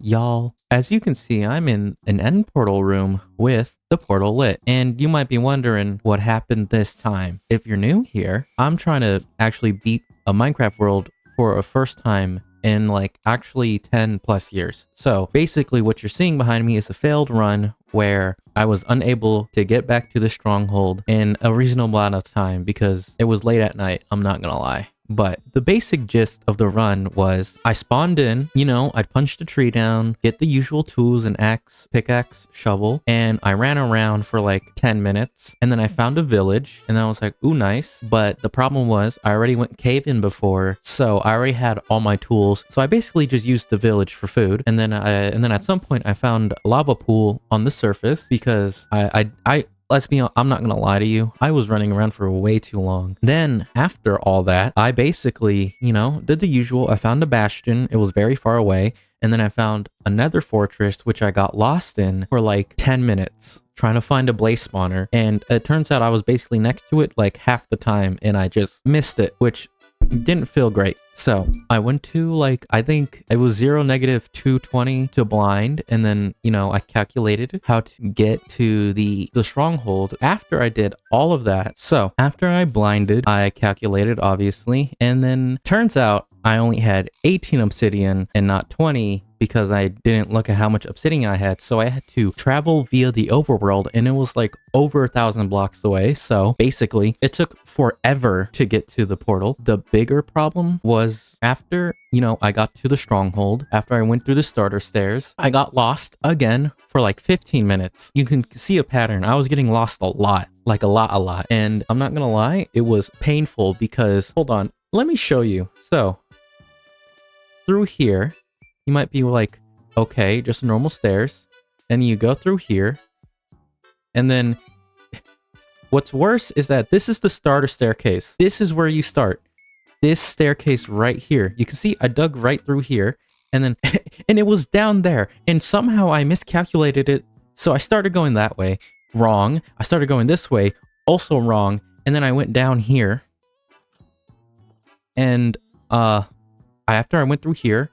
Y'all, as you can see, I'm in an end portal room with the portal lit, and you might be wondering what happened this time. If you're new here, I'm trying to actually beat a Minecraft world for a first time in like actually 10 plus years. So basically what you're seeing behind me is a failed run where I was unable to get back to the stronghold in a reasonable amount of time because it was late at night, I'm not gonna lie. But the basic gist of the run was I spawned in, I'd punch the tree down, get the usual tools, an axe, pickaxe, shovel, and I ran around for like 10 minutes. And then I found a village and I was like, ooh, nice. But the problem was I already went cave in before, so I already had all my tools. So I basically just used the village for food. And then at some point I found a lava pool on the surface because let's be honest, I'm not gonna lie to you. I was running around for way too long. Then after all that, I basically, did the usual. I found a bastion. It was very far away. And then I found another fortress, which I got lost in for like 10 minutes trying to find a blaze spawner. And it turns out I was basically next to it like half the time and I just missed it, which didn't feel great. So I went to like, I think it was 0 - 220 to blind. And then, I calculated how to get to the stronghold after I did all of that. So after I blinded, I calculated obviously. And then turns out I only had 18 obsidian and not 20 because I didn't look at how much obsidian I had. So I had to travel via the overworld and it was like over 1,000 blocks away. So basically it took forever to get to the portal. The bigger problem was after, I got to the stronghold, after I went through the starter stairs, I got lost again for like 15 minutes. You can see a pattern. I was getting lost a lot, like a lot. And I'm not gonna lie, it was painful because, hold on, let me show you. So through here, you might be like, okay, just normal stairs. And you go through here. And then what's worse is that this is the starter staircase. This is where you start. This staircase right here. You can see I dug right through here. And then, and it was down there. And somehow I miscalculated it. So I started going that way. Wrong. I started going this way. Also wrong. And then I went down here. And after I went through here,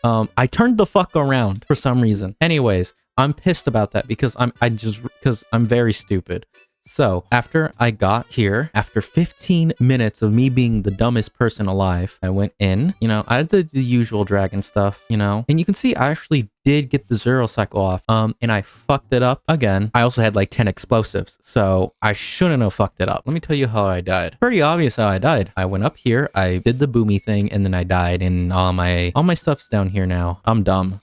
I turned the fuck around for some reason. Anyways, I'm pissed about that because I'm very stupid. So after I got here, after 15 minutes of me being the dumbest person alive, I went in, I did the usual dragon stuff, and you can see I actually did get the zero cycle off, and I fucked it up again. I also had like 10 explosives, so I shouldn't have fucked it up. Let me tell you how I died. Pretty obvious how I died. I went up here, I did the boomy thing, and then I died, and all my stuff's down here now. I'm dumb.